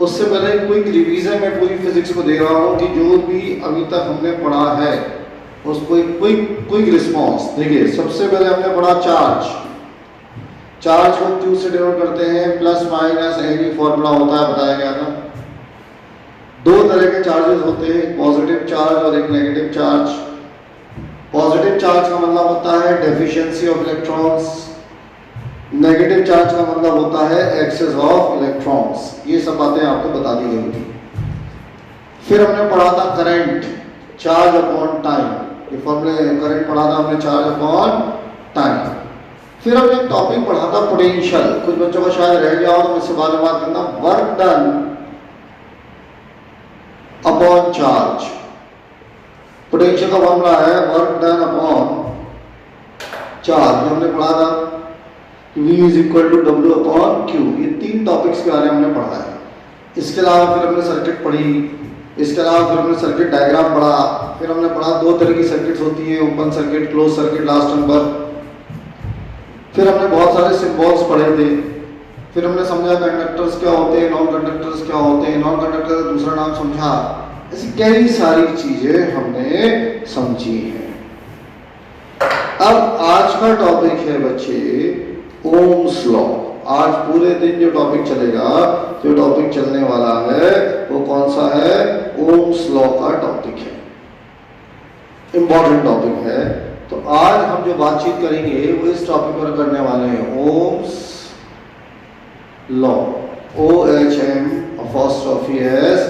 उससे पहले quick revision में पूरी फिजिक्स को दे रहा हूँ कि जो भी अभी तक हमने पढ़ा है उसको एक क्विक रिस्पॉन्स। देखिए, सबसे पहले हमने पढ़ा चार्ज को क्यू से डिनोट करते हैं, प्लस माइनस एनी फॉर्मूला होता है, बताया गया था। दो तरह के चार्जेस होते हैं, एक पॉजिटिव चार्ज और एक नेगेटिव चार्ज। पॉजिटिव चार्ज का मतलब होता है deficiency of electrons, negative charge का मतलब होता है एक्सेस ऑफ इलेक्ट्रॉन्स। ये सब बातें आपको बता दी गई थी। फिर हमने पढ़ा था करंट, चार्ज अपॉन टाइम। ये फॉर्मूले करंट पढ़ा था हमने, चार्ज अपॉन टाइम। फिर हमने एक टॉपिक पढ़ा था पोटेंशियल, कुछ बच्चों का शायद रह गया हो तो मुझसे बाद में बात करना। Work done upon charge, potential का फॉर्मूला है वर्क डन अपॉन चार्ज। हमने पढ़ा था V is equal to W upon Q। ये तीन टॉपिक्स के बारे में हमने पढ़ा है। इसके अलावा फिर हमने सर्किट पढ़ी, इसके अलावा फिर हमने सर्किट डायग्राम पढ़ा। फिर हमने पढ़ा दो तरह की सर्किट्स होती हैं, open circuit, close circuit, last number. फिर हमने बहुत सारे सिंबल्स पढ़े थे। फिर हमने समझा कंडक्टर्स क्या होते हैं, नॉन कंडक्टर्स क्या होते हैं, नॉन कंडक्टर का दूसरा नाम समझा। ऐसी कई सारी चीजें हमने समझी हैं। अब आज का टॉपिक है बच्चे ओम्स लॉ। आज पूरे दिन जो टॉपिक चलेगा, जो टॉपिक चलने वाला है वो कौन सा है? ओम्स लॉ का टॉपिक है, इंपॉर्टेंट टॉपिक है। तो आज हम जो बातचीत करेंगे वो इस टॉपिक पर करने वाले हैं, Ohm's law, OHM apostrophe S,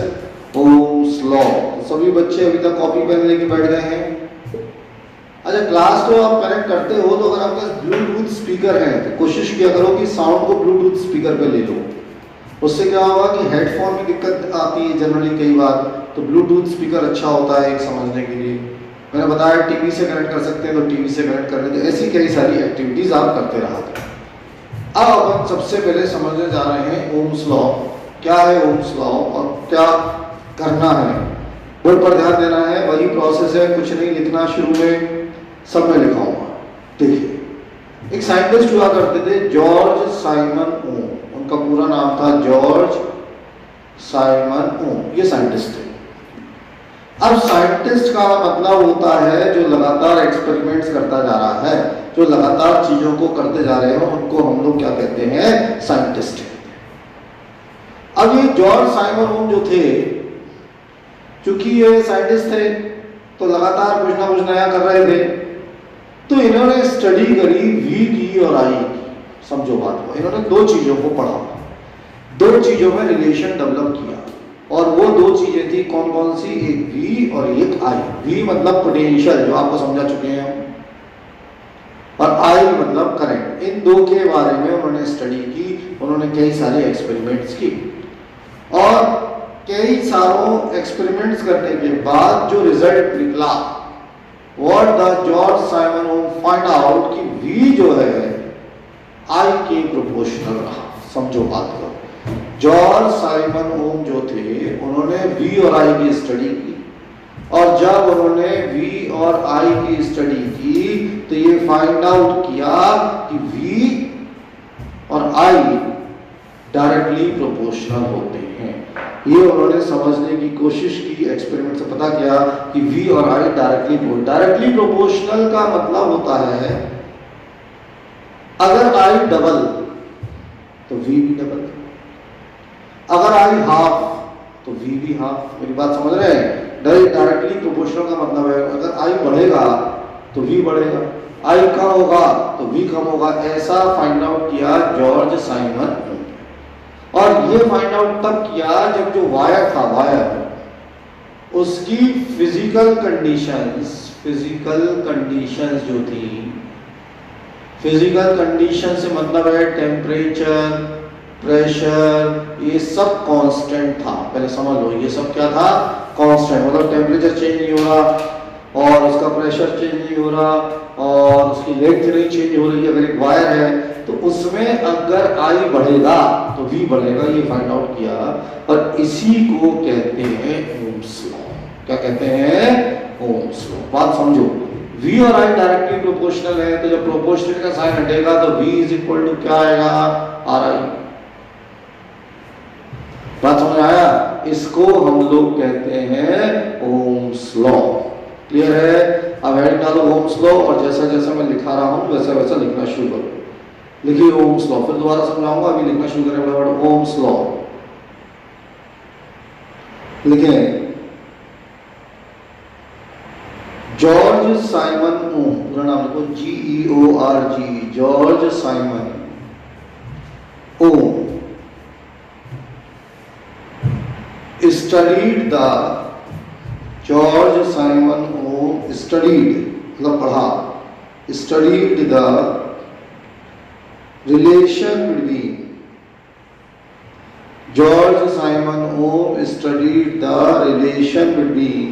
Ohm's law. तो सभी बच्चे अभी तक कॉपी पेन लेके बैठ गए हैं? अच्छा, क्लास तो आप कनेक्ट करते हो तो अगर आपके पास ब्लूटूथ स्पीकर है तो कोशिश किया करो कि साउंड को ब्लूटूथ स्पीकर पे ले लो। उससे क्या होगा कि हेडफोन में दिक्कत आती है जनरली कई बार, तो ब्लूटूथ स्पीकर अच्छा होता है एक समझने के लिए। मैंने बताया टीवी से कनेक्ट कर सकते हैं तो टीवी से कनेक्ट कर लेते, ऐसी कई सारी एक्टिविटीज आप करते रहा करें। अब हम सबसे पहले समझने जा रहे हैं ओम्स लॉ। क्या है ओम्स लॉ और क्या करना है, बोर्ड पर ध्यान देना है। वही प्रोसेस है, कुछ नहीं लिखना, शुरू में सब में लिखाऊंगा। देखिए, एक साइंटिस्ट हुआ करते थे जॉर्ज साइमन ओम। उनका पूरा नाम था जॉर्ज साइमन ओम। ये साइंटिस्ट थे। अब साइंटिस्ट का मतलब होता है जो लगातार एक्सपेरिमेंट्स करता जा रहा है, जो लगातार चीजों को करते जा रहे हो, उनको हम लोग क्या कहते हैं? साइंटिस्ट। अब ये जॉर्ज साइमन ओम जो थे, चूंकि ये साइंटिस्ट थे तो लगातार कुछ ना कुछ नया कर रहे थे, तो इन्होंने स्टडी करी V की और I की। समझो बात को, इन्होंने दो चीजों को पढ़ा, दो चीजों में रिलेशन डेवलप किया, और वो दो चीजें थी कौन कौन सी? एक V और एक I। V मतलब पोटेंशियल, जो आपको समझा चुके हैं हम, और I मतलब करंट। इन दो के बारे में उन्होंने स्टडी की, उन्होंने कई सारे एक्सपेरिमेंट्स की, और कई सारों एक्सपेरिमेंट्स करने के बाद जो रिजल्ट निकला, What the George Simon Ohm find out कि V जो है I के प्रोपोर्शनल रहा। समझो बात को, जॉर्ज साइमन ओम जो थे उन्होंने V और I की स्टडी की, और जब उन्होंने V और I की स्टडी की तो ये फाइंड आउट किया कि V और I डायरेक्टली प्रोपोर्शनल होते हैं। ये उन्होंने समझने की कोशिश की, एक्सपेरिमेंट से पता किया कि V और I डायरेक्टली प्रोपोर्शनल का मतलब होता है अगर I डबल तो V भी डबल, अगर I हाफ तो V भी हाफ। मेरी बात समझ रहे हैं? डायरेक्टली प्रोपोर्शनल का मतलब है अगर I बढ़ेगा तो V बढ़ेगा, I कम होगा तो V कम होगा। ऐसा फाइंड आउट किया जॉर्ज साइमन, और ये फाइंड आउट तब किया जब जो वायर था, वायर, उसकी फिजिकल कंडीशंस जो थी, फिजिकल कंडीशन से मतलब है टेम्परेचर, प्रेशर, ये सब कांस्टेंट था। पहले समझ लो, ये सब क्या था? कांस्टेंट। मतलब टेम्परेचर चेंज नहीं हो रहा और उसका प्रेशर चेंज नहीं हो रहा और उसकी लेंथ नहीं चेंज हो रही। अगर एक वायर है तो उसमें अगर I बढ़ेगा तो V बढ़ेगा, ये फाइंड आउट किया, और इसी को कहते हैं ओम्स लॉ। क्या कहते हैं? Ohm's law. बात समझो, V और I डायरेक्टली प्रोपोर्शनल है, तो जब प्रोपोर्शनल का साइन हटेगा तो V इज इक्वल टू क्या आएगा? RI। बात समझ इसको हम लोग कहते हैं ओम्स लॉ। क्लियर है? अब हेडिंग डालो ओम्स लॉ और जैसा जैसा मैं लिखा रहा हूं वैसा वैसा लिखना शुरू करो। लिखिए ओम्स लॉ, फिर दोबारा समझाऊंगा, अभी लिखना शुरू करें फटाफट। ओम्स लॉ लिखें। जॉर्ज साइमन ओम, पूरा नाम लिखो, GEORG, George Simon Ohm studied the, George Simon Ohm studied मतलब पढ़ा, studied the relation between, George Simon Ohm studied the relation between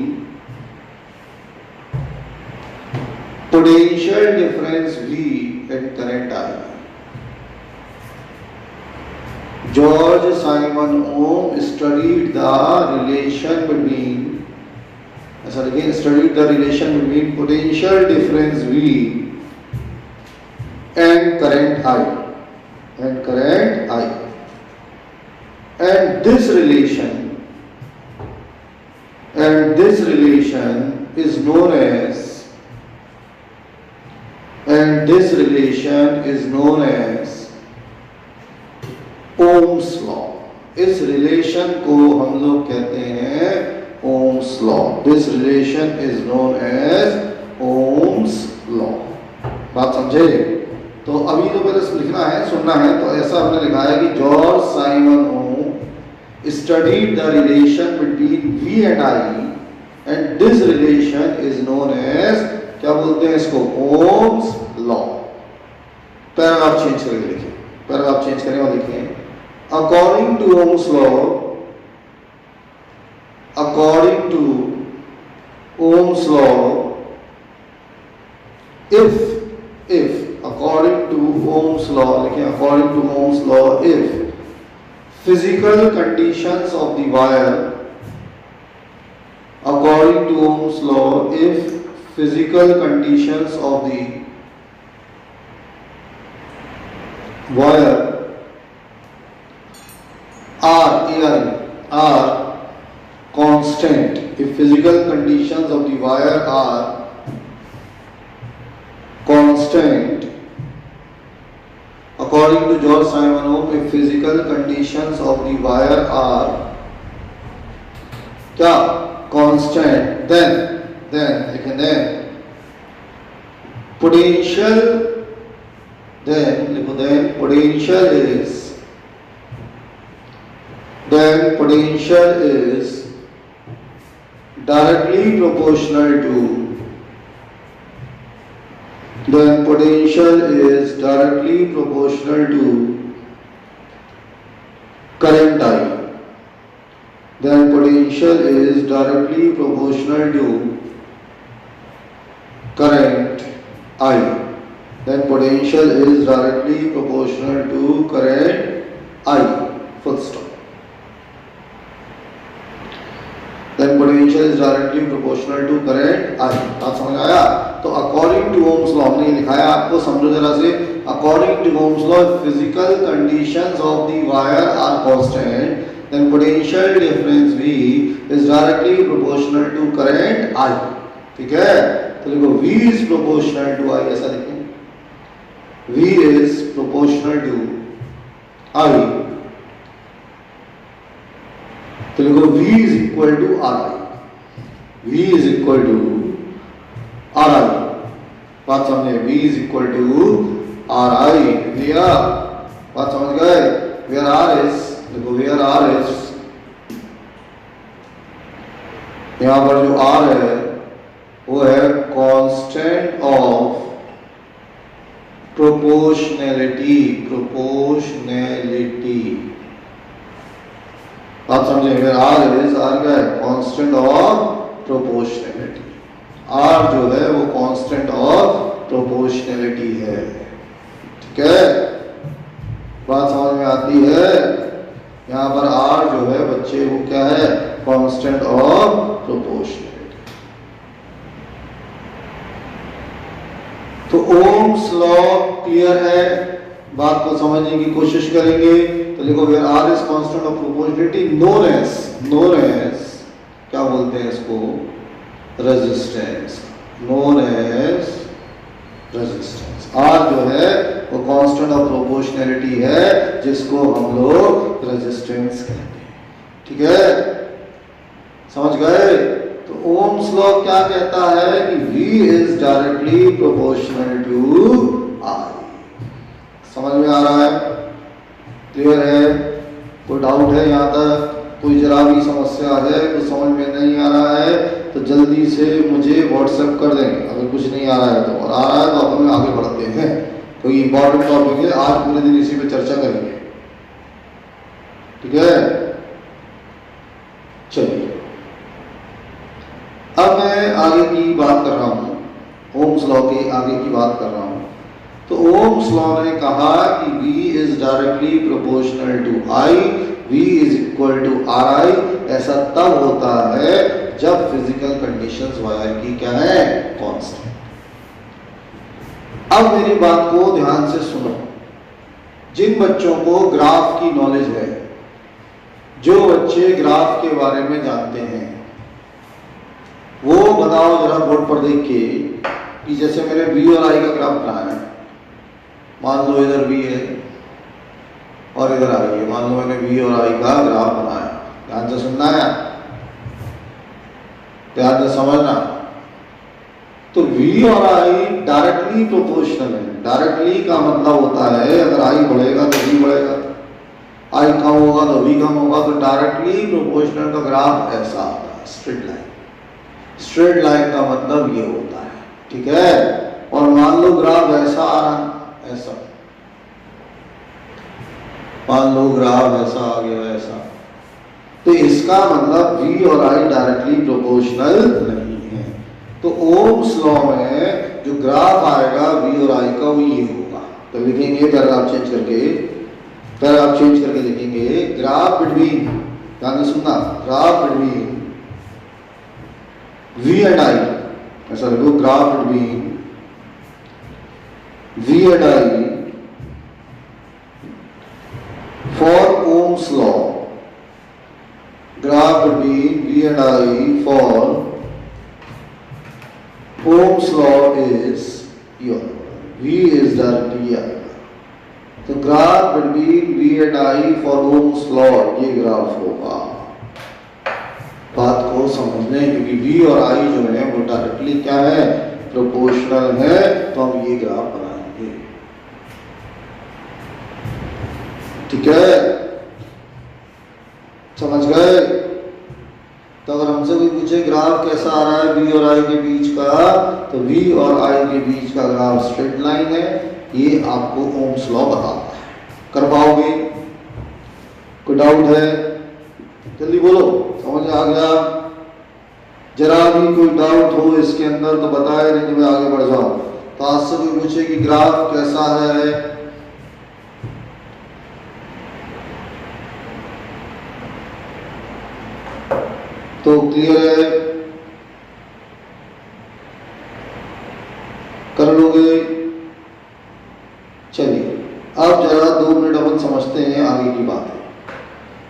potential difference V and current I. George Simon Ohm studied the relation between, ऐसा लिखें, studied the relation between potential difference V and current I, and current I, and this relation is known as, and this relation is known as Ohm's law. इस relation को हम लोग कहते हैं Ohm's law. This relation is known as Ohm's law. बात समझे? तो अभी तो पहले लिखना है, सुनना है। तो ऐसा हमने लिखा है कि George Simon Ohm studied the relation between V and I, and this relation is known as, क्या बोलते हैं इसको, ओम्स लॉ। पैराग्राफ चेंज करके लिखिए, पैराग्राफ चेंज करें और लिखिए, according to Ohm's law, according to Ohm's law, if according to Ohm's law लिखिए, according to Ohm's law, if physical conditions of the wire, according to Ohm's law, if physical conditions of the wire are constant, if physical conditions of the wire are constant, according to George Simon Ohm, if physical conditions of the wire are क्या constant, then potential, then potential is directly proportional to, then potential is directly proportional to current I, then potential is directly proportional to current I, then potential is directly proportional to current I, full stop. Then potential is directly proportional to current I. बात समझ आया? तो according to Ohm's law हमने लिखा है, आपको समझो जरा से, according to Ohm's law, physical conditions of the wire are constant, then potential difference V is directly proportional to current I. ठीक है? तो देखो V is proportional to I, ऐसा लिखें, V is proportional to I, तो देखो V is equal to RI, V is equal to RI, बात समझे, V is equal to RI, भैया बात समझ गए? Where R is, देखो where R is, यहाँ पर जो R है वो है कांस्टेंट ऑफ प्रोपोर्शनैलिटी, आप समझे? अगर R इज, R क्या है? Constant of proportionality. R जो है वो कांस्टेंट ऑफ प्रोपोर्शनैलिटी है। ठीक है, बात समझ में आती है? यहाँ पर R जो है बच्चे वो क्या है? Constant of proportionality. तो ओम्स लॉ क्लियर है? बात को समझने की कोशिश करेंगे तो लिखो where R is constant of proportionality known as क्या बोलते हैं इसको, resistance, known as resistance. R जो है वो कांस्टेंट ऑफ प्रोपोर्शनलिटी है जिसको हम लोग रेजिस्टेंस कहते हैं। ठीक है, समझ गए? तो ओम्स लॉ क्या कहता है कि V is directly proportional to I। समझ में आ रहा है? क्लियर है? कोई डाउट है यहाँ तक? कोई जरा भी समस्या है, कुछ समझ में नहीं आ रहा है तो जल्दी से मुझे व्हाट्सएप कर देंगे, अगर कुछ नहीं आ रहा है तो। और आ रहा है तो अपन आगे बढ़ते हैं। कोई इंपॉर्टेंट टॉपिक है, आज पूरे दिन इसी पे चर्चा करेंगे। ठीक है, चलिए अब मैं आगे की बात कर रहा हूं, ओम्स लॉ के आगे की बात कर रहा हूं। तो ओम्स लॉ ने कहा कि V is directly proportional to I, V is equal to RI। ऐसा तब होता है जब फिजिकल कंडीशंस वायर की क्या है, कांस्टेंट। अब मेरी बात को ध्यान से सुनो। जिन बच्चों को ग्राफ की नॉलेज है, जो बच्चे ग्राफ के बारे में जानते हैं, वो बताओ जरा बोर्ड पर देख के कि जैसे मैंने V और I का ग्राफ बनाया है, मान लो इधर V है और इधर I है, मान लो मैंने V और I का ग्राफ बनाया। ध्यान से सुनना है, ध्यान से समझना। तो V और I डायरेक्टली प्रोपोर्शनल है। डायरेक्टली का मतलब होता है अगर I बढ़ेगा तो V बढ़ेगा, I कम होगा तो V कम होगा। तो डायरेक्टली प्रोपोर्शनल का ग्राफ ऐसा आता है, स्ट्रेट लाइन। स्ट्रेट लाइन का मतलब ये होता है। ठीक है, और मान लो ग्राफ ऐसा आ रहा है, ऐसा मान लो ग्राफ ऐसा आ गया, ऐसा, तो इसका मतलब V और I डायरेक्टली प्रोपोर्शनल नहीं है। तो ओम्स लॉ में जो ग्राफ आएगा V और I का वो ये होगा। तो लिखेंगे पैराग्राफ चेंज करके लिखेंगे ग्राफ बिटवीन, ध्यान से सुनना, graph between V and I, ऐसा लिखो, graph between V and I for Ohm's law, graph between V and I for Ohm's law is here. V is directly here. तो graph between V and I for Ohm's law ये graph होगा। बात को समझने, क्योंकि V और I जो है वो डायरेक्टली क्या है, प्रोपोर्शनल है, तो हम ये ग्राफ बनाएंगे। ठीक है, समझ गए? तो अगर हमसे कोई पूछे ग्राफ कैसा आ रहा है V और I के बीच का, तो V और I के बीच का ग्राफ स्ट्रेट लाइन है। ये आपको ओम्स लॉ बताता है। कर पाओगे? कोई डाउट है? जल्दी बोलो, समझ में आ गया? जरा भी कोई डाउट हो इसके अंदर तो बताए, नहीं तो मैं आगे बढ़ जाऊं। तो आज से कोई पूछे कि ग्राफ कैसा है, तो क्लियर है, कर लोगे? चलिए अब जरा 2 मिनट अपन समझते हैं आगे की बात है।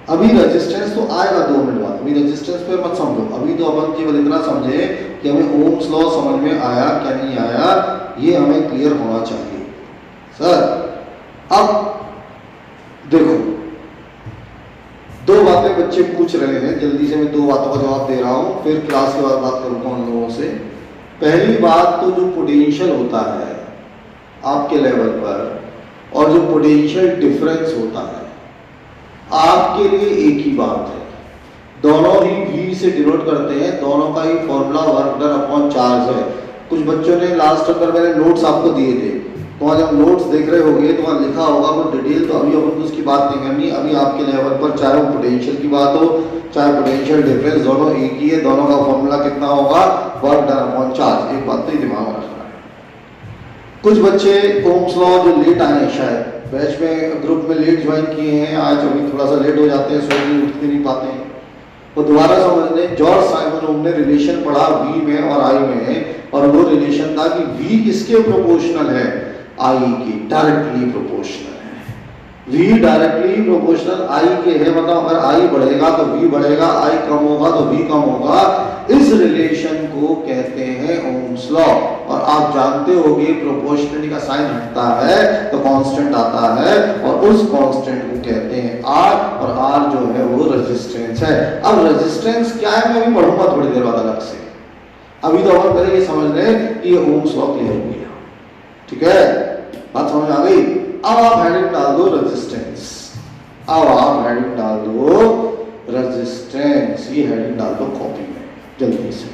अभी रेजिस्टेंस तो आएगा 2 मिनट बाद, अभी रेजिस्टेंस पे मत समझो। अभी तो अपन केवल इतना समझे कि हमें ओम्स लॉ समझ में आया क्या नहीं आया, ये हमें क्लियर होना चाहिए। सर अब देखो, 2 बातें बच्चे पूछ रहे हैं, जल्दी से मैं 2 बातों का जवाब दे रहा हूं, फिर क्लास के बाद बात करूंगा उन लोगों से। पहली बात तो जो पोटेंशियल होता है आपके लेवल पर और जो पोटेंशियल डिफरेंस होता है आपके लिए एक ही बात है, दोनों ही V से डिनोट करते हैं, दोनों का ही formula work done upon charge है। कुछ बच्चों ने लास्ट अंदर मैंने नोट्स आपको दिए थे, तो वहाँ जब नोट्स देख रहे होंगे तो वहाँ लिखा होगा वो डिटेल, तो अभी अपन उसकी बात नहीं करनी। अभी आपके लेवल पर चाहे वो पोटेंशियल की बात हो चाहे पोटेंशियल डिफरेंस, दोनों एक ही है, दोनों का फॉर्मूला कितना होगा, वर्क डन अपॉन चार्ज। एक बात तो ही दिमाग में रखना है। कुछ बच्चे ओम्स लॉ जो लेट आए हैं, शायद बैच में ग्रुप में लेट ज्वाइन किए हैं, आज अभी थोड़ा सा लेट हो जाते हैं, सो भी उठ नहीं पाते हैं, वो दोबारा समझ लें। जॉर्ज साइमन ओम ने रिलेशन पढ़ा V में और I में, और वो रिलेशन था कि V किसके प्रोपोर्शनल है, I की, डायरेक्टली प्रोपोर्शनल है। V डायरेक्टली प्रोपोर्शनल I के है, मतलब अगर I बढ़ेगा तो V बढ़ेगा, I कम होगा तो V कम होगा। इस रिलेशन को कहते हैं ओम्स लॉ। और आप जानते होंगे प्रोपोर्शनलिटी का साइन हटता है तो कांस्टेंट आता है, और उस कांस्टेंट को कहते हैं R, और R जो है वो रेजिस्टेंस है। अब रेजिस्टेंस क्या है मैं अभी पढ़ूंगा थोड़ी देर बाद अलग से, अभी तो हम पहले ये समझ लें कि ये ओम्स लॉ क्लियर हो गया, ठीक है, बात समझ आ गई। अब आप हेडिंग डाल दो रेजिस्टेंस, अब आप हेडिंग डाल दो रेजिस्टेंस, ये हेडिंग डाल दो कॉपी में जल्दी से।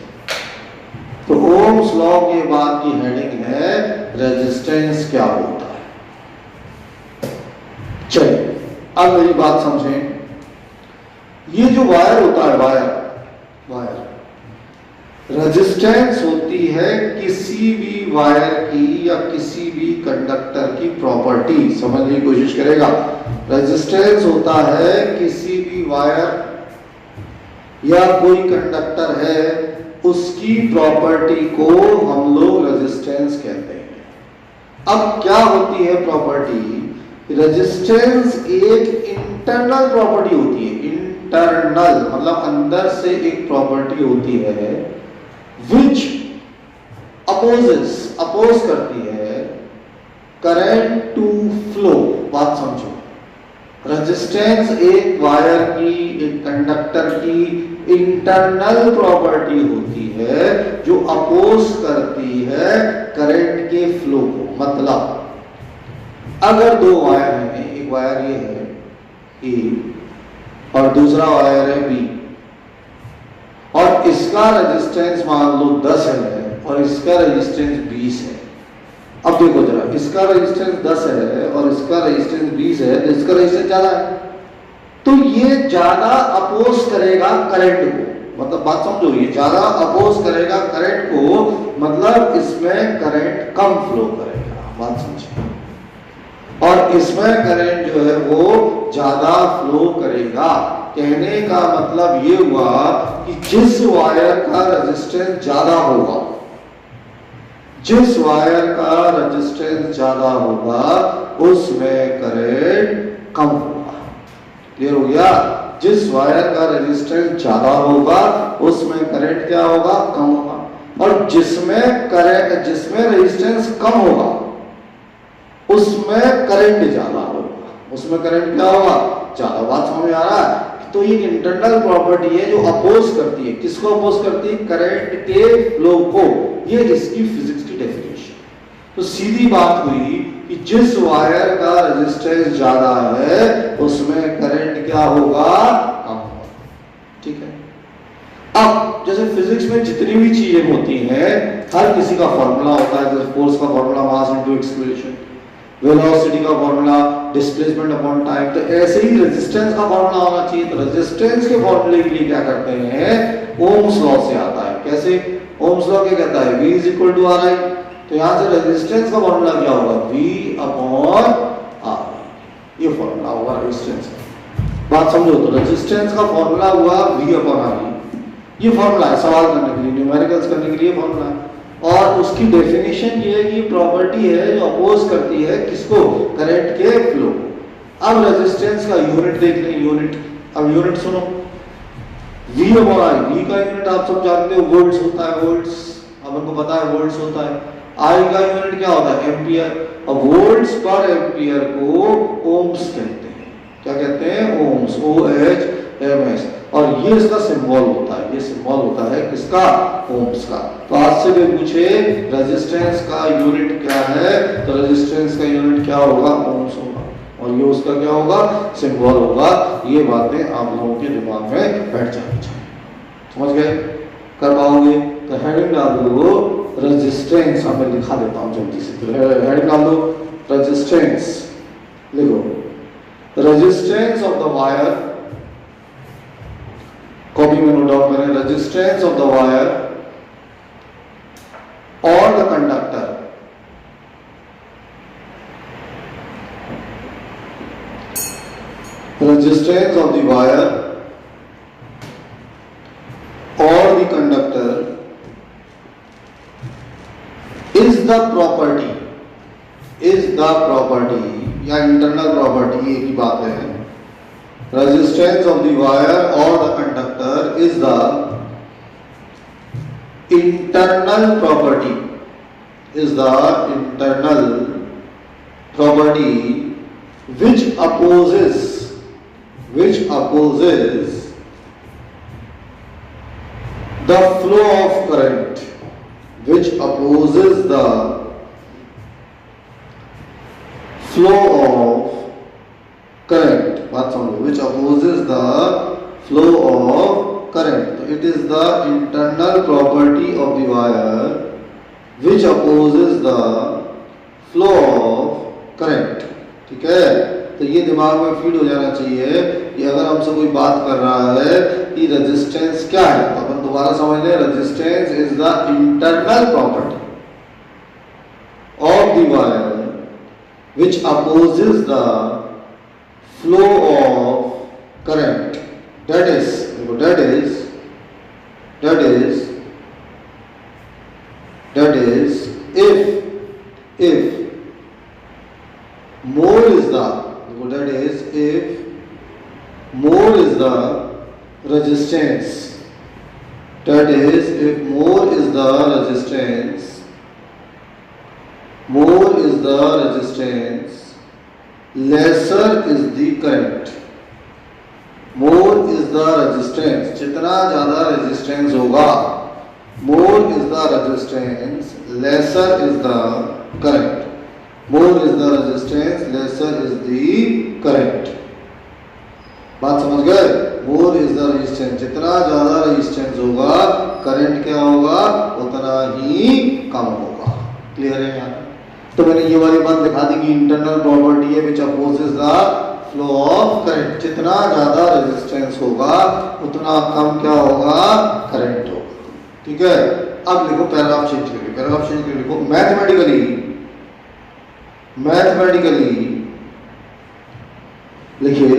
तो ओम्स लॉ के बाद की हेडिंग है रेजिस्टेंस क्या होता है। चलिए अब मेरी बात समझें, ये जो वायर होता है, वायर रेजिस्टेंस होती है किसी भी वायर की या किसी भी कंडक्टर की प्रॉपर्टी, समझने की कोशिश करेगा। रेजिस्टेंस होता है किसी भी वायर या कोई कंडक्टर है, उसकी प्रॉपर्टी को हम लोग रेजिस्टेंस कहते हैं। अब क्या होती है प्रॉपर्टी? रेजिस्टेंस एक इंटरनल प्रॉपर्टी होती है, इंटरनल मतलब अंदर से एक प्रॉपर्टी होती है which अपोज करती है करंट टू फ्लो। बात समझो, रेजिस्टेंस एक वायर की, एक कंडक्टर की इंटरनल प्रॉपर्टी होती है जो अपोज करती है करंट के फ्लो को। मतलब अगर दो वायर हैं, एक वायर ये है A और दूसरा वायर है B, और इसका रेजिस्टेंस मान लो 10 है और इसका रेजिस्टेंस 20 है। अब देखो जरा, इसका रेजिस्टेंस 10 है और इसका रेजिस्टेंस 20 है, तो इसका रेजिस्टेंस ज्यादा है, तो ये ज्यादा अपोज करेगा करंट को। मतलब बात समझो, ये ज्यादा अपोज करेगा करंट को, मतलब इसमें करंट कम फ्लो करेगा। बात समझे, और इसमें करंट जो है वो ज्यादा फ्लो करेगा। कहने का मतलब ये हुआ कि जिस वायर का रेजिस्टेंस ज्यादा होगा, जिस वायर का रेजिस्टेंस ज्यादा होगा उसमें करंट कम होगा। क्लियर हो गया? जिस वायर का रेजिस्टेंस ज्यादा होगा उसमें करंट क्या होगा? कम होगा। और जिसमें रेजिस्टेंस कम होगा उसमें करंट ज्यादा होगा, उसमें करंट क्या होगा? ज्यादा। बात समझ में आ रहा है? तो ये इंटरनल प्रॉपर्टी है जो अपोज करती है, किसको अपोज करती है? करंट के फ्लो को। ये इसकी फिजिक्स की डेफिनेशन। तो सीधी बात हुई कि जिस वायर का रेजिस्टेंस ज्यादा है उसमें करंट क्या होगा? कम होगा। ठीक है। अब जैसे फिजिक्स में जितनी भी चीजें होती हैं हर किसी का फॉर्मूला होता है, जैसे फोर्स का formula mass into acceleration, velocity का फॉर्मूला डिस्प्लेसमेंट अपॉन टाइम, तो ऐसे ही रेजिस्टेंस का फॉर्मूला होना चाहिए। तो रेजिस्टेंस के फॉर्मूले के लिए क्या करते हैं? ओम्स लॉ से आता है। कैसे? ओम्स लॉ क्या कहता है? V is equal to R I. तो यहां से रेजिस्टेंस का फॉर्मूला क्या होगा? V upon R. ये फॉर्मूला होगा रेजिस्टेंस का। बात समझो, तो रेजिस्टेंस का फॉर्मूला हुआ V अपॉन आर। ये फॉर्मूला है सवाल करने के लिए, न्यूमेरिकल्स करने के लिए फॉर्मूला है। और उसकी डेफिनेशन ये है कि प्रॉपर्टी है जो अपोज करती है किसको? करंट के फ्लो। अब रेजिस्टेंस का यूनिट देख लें, यूनिट। अब यूनिट सुनो, V अपॉन I। V का यूनिट आप सब जानते हो वोल्ट्स होता है, वोल्ट्स। अब हमको पता है वोल्ट्स होता है। I का यूनिट क्या होता है? एम्पियर। अब वोल्ट्स पर एम्पियर को ओम्स कहते हैं। क्या कहते हैं? Ohm's, OHMS। और ये इसका सिंबल होता है, ये सिंबल होता है किसका? ओम्स का। तो आज से भी पूछे रेजिस्टेंस का यूनिट क्या है, तो रेजिस्टेंस का यूनिट क्या होगा? ओम्स होगा। और ये उसका क्या होगा? सिंबल होगा। ये बातें आप लोगों के दिमाग में बैठ जानी चाहिए। समझ गए? कर पाओगे? तो हेडिंग डाल दो रेजिस्टेंस। अब मैं लिखा देता हूँ जल्दी से। तो हेडिंग डाल दो रेजिस्टेंस, लिखो resistance of the wire. Copy में नोट डाउन करें, रेजिस्टेंस ऑफ द वायर और the conductor resistance of the wire or the conductor is the property या इंटरनल प्रॉपर्टी एक ही बात है। रेजिस्टेंस ऑफ द वायर और the conductor is the internal property, is the internal property which opposes the flow of current, which opposes the flow of current, बात समझो, which opposes the flow of current. So it is the internal property of the wire which opposes the flow of current. ठीक है, तो ये दिमाग में feed हो जाना चाहिए कि अगर हमसे कोई बात कर रहा है कि रेजिस्टेंस क्या है, तो अपन दोबारा समझ लें, resistance is the internal property of the wire which opposes the flow of current. That is if more is the, that is if more is the resistance, that is if more is the resistance, lesser is the current. more is the resistance, जितना ज्यादा resistance होगा, more is the resistance, lesser is the current. more is the resistance, lesser is the current. बात समझ गए? more is the resistance, जितना ज्यादा resistance होगा, current क्या होगा, उतना ही कम होगा। क्लियर है यहाँ? तो मैंने ये वाली बात दिखा दी कि इंटरनल प्रॉपर्टी है which opposes the flow of current, जितना ज्यादा रेजिस्टेंस होगा उतना कम क्या होगा, करंट होगा। ठीक है, अब लिखो पैराग्राफ चेंज करके लिखो, मैथमेटिकली लिखिए,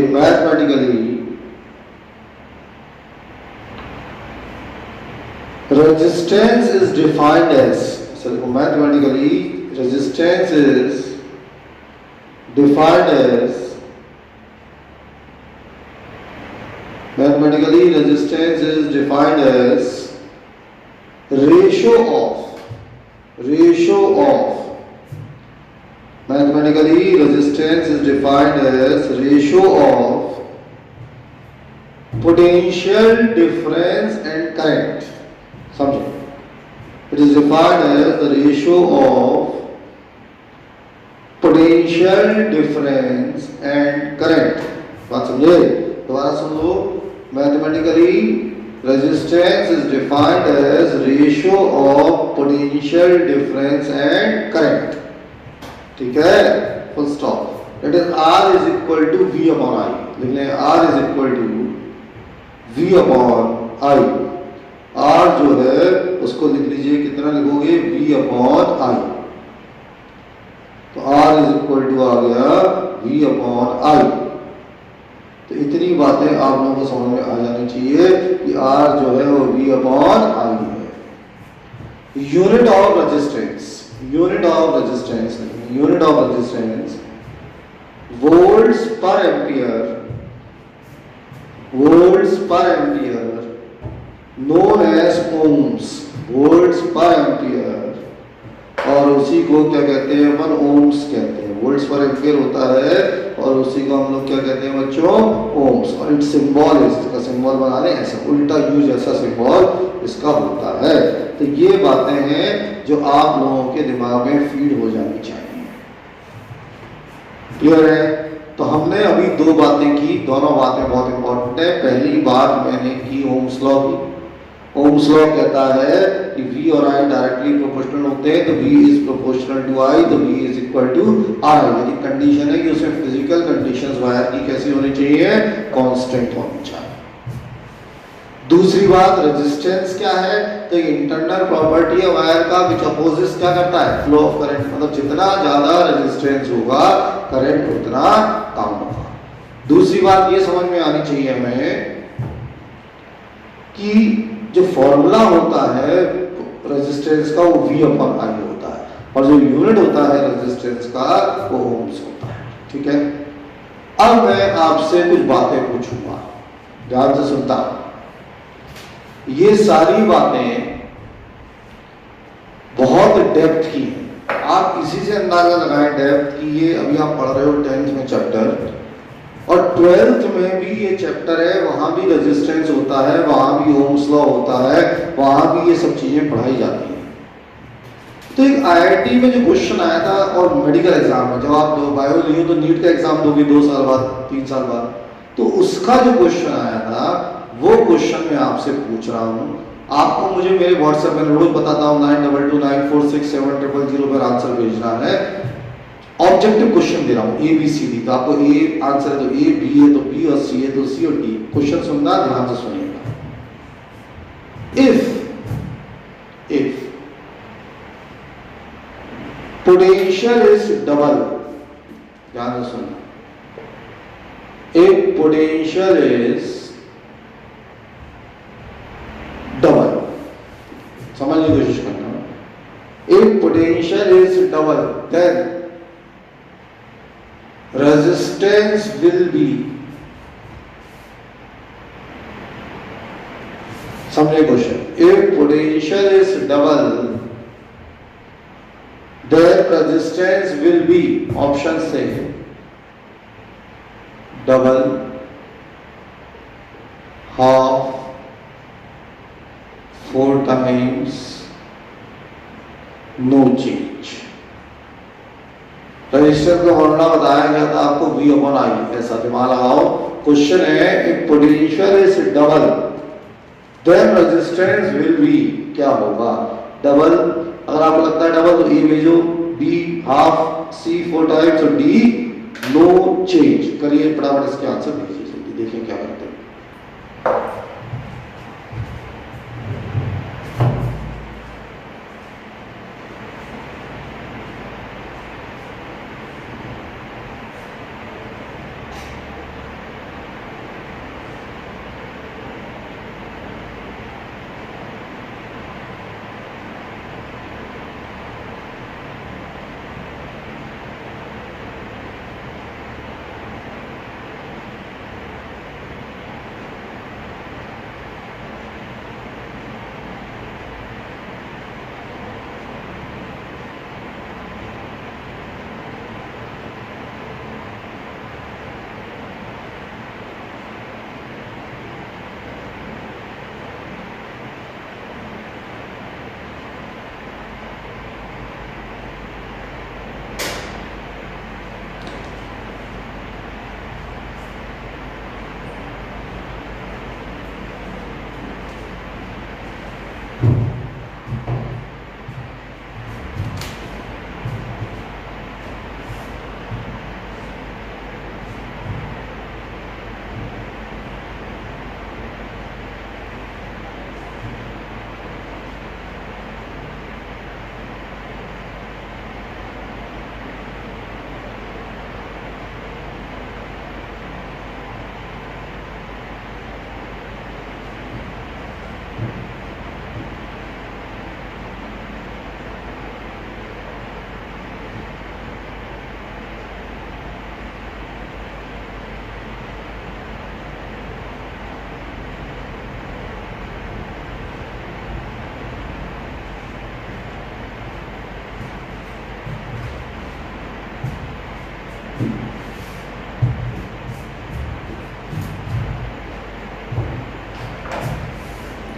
resistance is defined as, mathematically resistance is defined as, mathematically resistance is defined as ratio of mathematically resistance is defined as ratio of potential difference and current. समझो, it is defined as the ratio of potential difference and current. बात समझे? दोबारा सुन लो, mathematically resistance is defined as ratio of potential difference and current. ठीक है, full stop. That is R is equal to V upon I. लिख लें, R is equal to V upon I. R जो है उसको लिख लीजिए, कितना लिखोगे, V upon I. तो R is equal to आ गया V upon I. तो इतनी बातें आप लोगों को समझ में आ जानी चाहिए कि R जो है वो V अपॉन I है। यूनिट ऑफ रेजिस्टेंस वोल्ट्स पर ampere known as ohms, volts पर एम्पियर, और उसी को क्या कहते हैं अपन, ओम्स कहते हैं। वोल्ट्स पर एम्पियर होता है और उसी को हम लोग क्या कहते हैं बच्चों, ओम्स। और इट सिंबल, इसका सिंबल बना लें ऐसा, उल्टा यू जैसा सिंबल इसका होता है। तो ये बातें हैं जो आप लोगों के दिमाग में फीड हो जानी चाहिए। क्लियर है? तो हमने अभी दो बातें की, दोनों बातें बहुत इंपॉर्टेंट है। पहली बात मैंने की ओम्स लॉ की। ओम्स लॉ कहता है कि V और I डायरेक्टली प्रोपोर्शनल होते हैं, तो V is proportional to I, तो V is equal to I। लेकिन कंडीशन है कि उसमें फिजिकल कंडीशंस वायर की कैसी होनी चाहिए, कांस्टेंट होनी चाहिए। दूसरी बात, रेजिस्टेंस क्या है, तो इंटरनल प्रॉपर्टी है वायर का विच अपोजिस क्या करता है, फ्लो ऑफ करंट। मतलब जितना ज्यादा रेजिस्टेंस होगा करंट उतना कम होगा। दूसरी बात ये समझ में आनी चाहिए हमें कि जो फॉर्मूला होता है रेजिस्टेंस का वो V अपॉन I होता है, और जो यूनिट होता है रेजिस्टेंस का वो ओम्स होता है। ठीक है। अब मैं आपसे कुछ बातें पूछूंगा, ध्यान से सुनता। ये सारी बातें बहुत डेप्थ की हैं, आप इसी से अंदाजा लगाएं डेप्थ की। ये अभी आप पढ़ रहे हो 10th में चैप्टर, और 12th में भी ये चैप्टर है, वहां भी रेजिस्टेंस होता है, वहां भी ओम्स लॉ होता है, वहां भी ये सब चीजें पढ़ाई जाती हैं। तो एक आईआईटी में जो क्वेश्चन आया था, और मेडिकल एग्जाम में जब आप बायो लियो तो नीट का एग्जाम दोगे 2 साल बाद 3 साल बाद, तो उसका जो क्वेश्चन आया था वो क्वेश्चन मैं आपसे पूछ रहा हूँ। आपको मुझे मेरे व्हाट्सएप में रोज बताता हूँ 9229467000 पर आंसर भेजना है। ऑब्जेक्टिव क्वेश्चन दे रहा हूँ ABCD, तो आपको ए आंसर है तो A, B है तो B, और C है तो C, और D। क्वेश्चन सुनना, ध्यान से सुनिएगा। if potential is double, ध्यान से सुनना, if potential is double, समझने की कोशिश करना। if potential is double, then resistance will be, समझे question, if potential is double then resistance will be, option से double, half, 4 times, no change। Register का फॉर्मूला बताया गया था आपको V/I, ऐसा दिमाग लगाओ। क्वेश्चन है if potential is double then resistance will be, क्या होगा, डबल। अगर आपको लगता है डबल तो A भेजो, B हाफ, C 4 टाइम्स, और D नो चेंज। करिए फटाफट इसके आंसर भेजिए, जल्दी देखिए क्या करते हैं।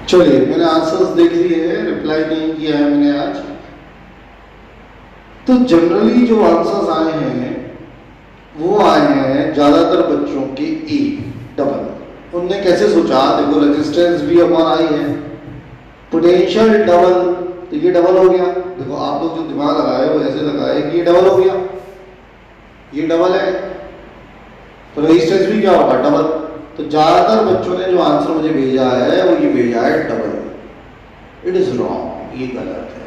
चलिए, मैंने आंसर्स देख लिए हैं, रिप्लाई नहीं किया है मैंने आज। तो जनरली जो आंसर्स आए हैं वो आए हैं ज्यादातर बच्चों के ए डबल। उनने कैसे सोचा, देखो रेजिस्टेंस V/I है, पोटेंशियल डबल, तो ये डबल हो गया। देखो आप लोग जो दिमाग लगाए वो ऐसे लगाए कि ये डबल हो गया, ये डबल है, तो रेजिस्टेंस भी क्या होगा, डबल। तो ज्यादातर बच्चों ने जो आंसर मुझे भेजा है वो ये भेजा है डबल। इट इज रॉन्ग, ये गलत है।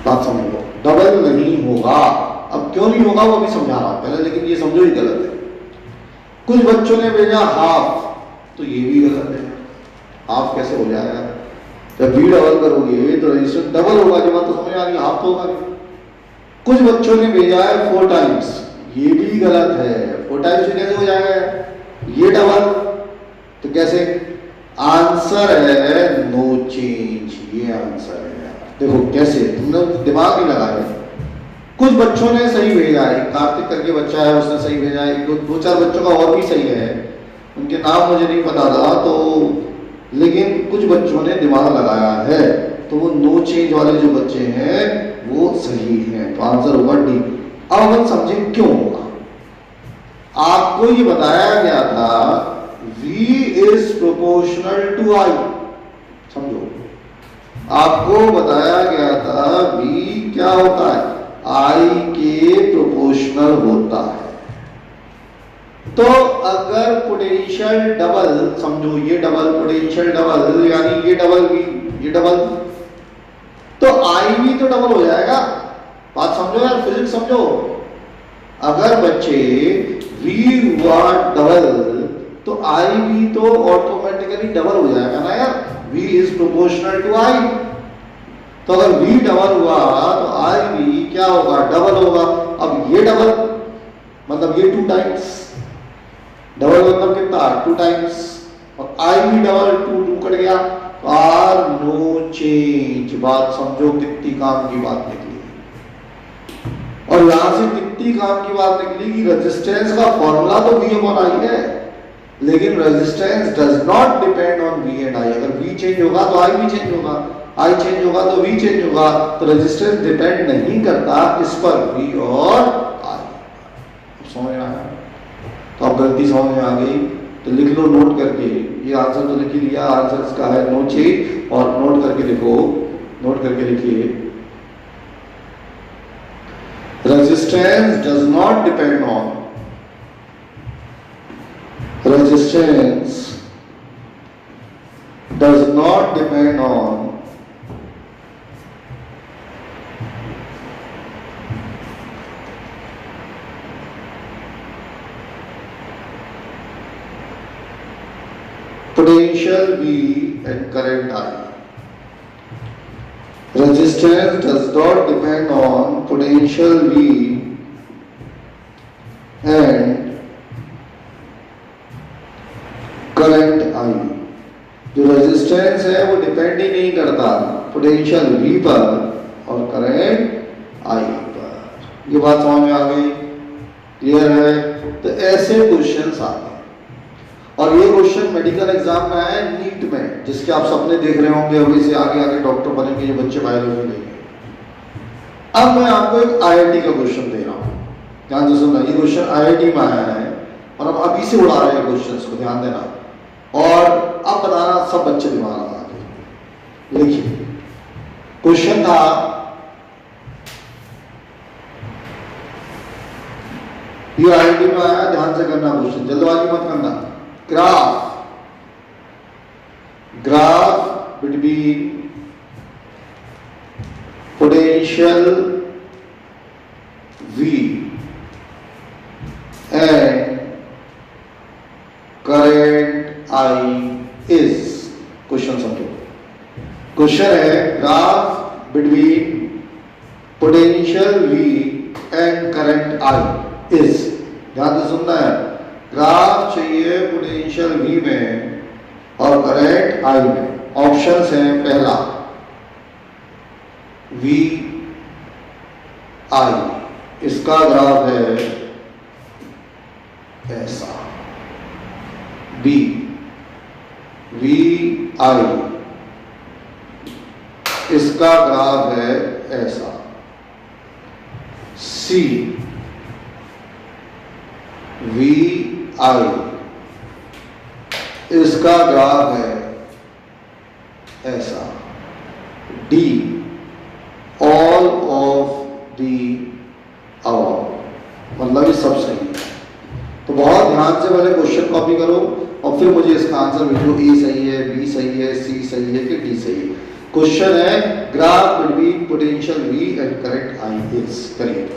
बात समझ लो, डबल नहीं होगा। अब क्यों नहीं होगा वो भी समझा रहा हूं पहले, लेकिन ये समझो ही गलत है। कुछ बच्चों ने भेजा हाफ, तो ये भी गलत है। हाफ कैसे हो जाएगा, जब V डबल करोगे तो रजिस्टर डबल होगा। जब बात तो समझ आ रही, हाफ तो होगा। कुछ बच्चों ने भेजा है 4 टाइम्स, ये भी गलत है। 4 टाइम्स में कैसे हो जाएगा, ये डबल, तो कैसे? आंसर है नो चेंज, ये आंसर है। देखो कैसे, तुमने दिमाग नहीं लगाया। कुछ बच्चों ने सही भेजा है, कार्तिक करके बच्चा है उसने सही भेजा है, दो चार बच्चों का और भी सही है, उनके नाम मुझे नहीं पता था तो, लेकिन कुछ बच्चों ने दिमाग लगाया है, तो वो नो चेंज वाले जो बच्चे हैं वो सही हैं, तो आंसर होगा डी। अब हम समझें क्यों होगा। आपको ये बताया गया था V is proportional to I, समझो, आपको बताया गया था V क्या होता है, I के प्रोपोर्शनल होता है। तो अगर पोटेंशियल डबल, समझो ये डबल, पोटेंशियल डबल यानी ये डबल भी, ये डबल, तो I भी तो डबल हो जाएगा। बात समझो यार, फिजिक्स समझो। अगर बच्चे V हुआ डबल तो I भी तो ऑटोमेटिकली डबल हो जाएगा ना यार, V is proportional to I। तो अगर V डबल हुआ तो I भी क्या होगा, डबल होगा। अब ये डबल मतलब ये 2 टाइम्स, डबल मतलब कितना, 2 टाइम्स, और I भी डबल, 2 कट गया, आर नो चेंज। बात समझो कितनी काम की बात निकली। और यहां से कितनी काम की बात निकली कि रेजिस्टेंस का फॉर्मूला तो V अपॉन I है, लेकिन resistance does not depend on V and I। अगर V चेंज होगा तो I भी चेंज होगा, I चेंज होगा तो V चेंज होगा, तो रेजिस्टेंस डिपेंड नहीं करता इस पर, V और I। समझ में आया? तो अब गलती समझ में आ गई तो लिख लो नोट करके, ये आंसर तो लिख ही लिया, आंसर इसका है नो चेंज, और नोट करके लिखो, नोट करके लिखिए, resistance does not depend on, resistance does not depend on potential V and current I. Resistance does not depend on potential V and current I। जो रेजिस्टेंस है वो डिपेंड ही नहीं करता पोटेंशियल V पर और करंट I पर। ये बात समझ में आ गई, क्लियर है? तो ऐसे क्वेश्चंस आते हैं, और ये क्वेश्चन मेडिकल एग्जाम में आया है, नीट में, जिसके आप सपने देख रहे होंगे अभी से आगे आगे डॉक्टर बनेंगे जो बच्चे बायोलॉजी लेंगे। अब मैं आपको एक IIT का क्वेश्चन दे रहा हूँ, ध्यान से सुनना। ये क्वेश्चन IIT में आया है और हम अभी से उड़ा रहे हैं क्वेश्चंस को, ध्यान देना, और अब बताना सब बच्चे दिमाग लगा के लिखिए। क्वेश्चन था, ये IIT में आया, ध्यान से करना क्वेश्चन, जल्दबाजी मत करना। Graph between potential V and current I is, question समझो। क्वेश्चन है graph between potential V and current I is, ध्यान से सुनना है, ग्राफ चाहिए पोटेंशियल V में और करंट I में। ऑप्शंस हैं, पहला V I, इसका ग्राफ है ऐसा, B V I, इसका ग्राफ है ऐसा, C V I, इसका ग्राफ है ऐसा, D all of the above, मतलब ये सब सही है। तो बहुत ध्यान से पहले क्वेश्चन कॉपी करो और फिर मुझे इसका आंसर भेजो, ए सही है, बी सही है, सी सही है कि डी सही है। क्वेश्चन है graph between potential V and current I is, करिए।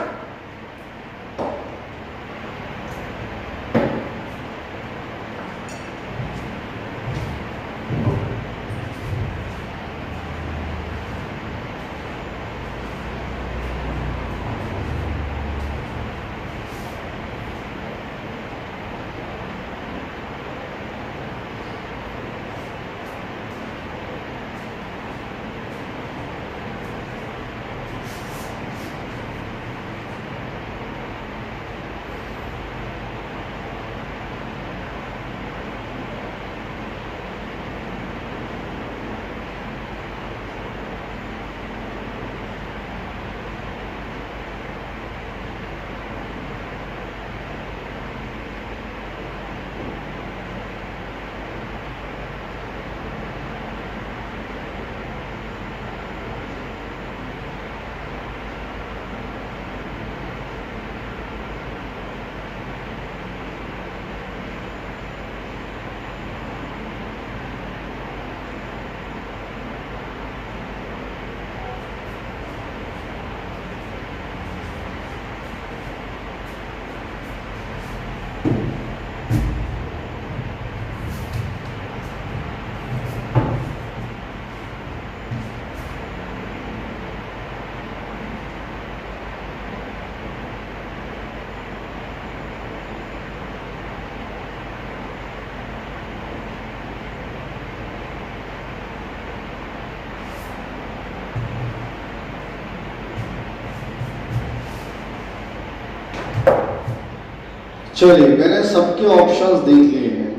चलिए, मैंने सबके ऑप्शंस देख लिए हैं।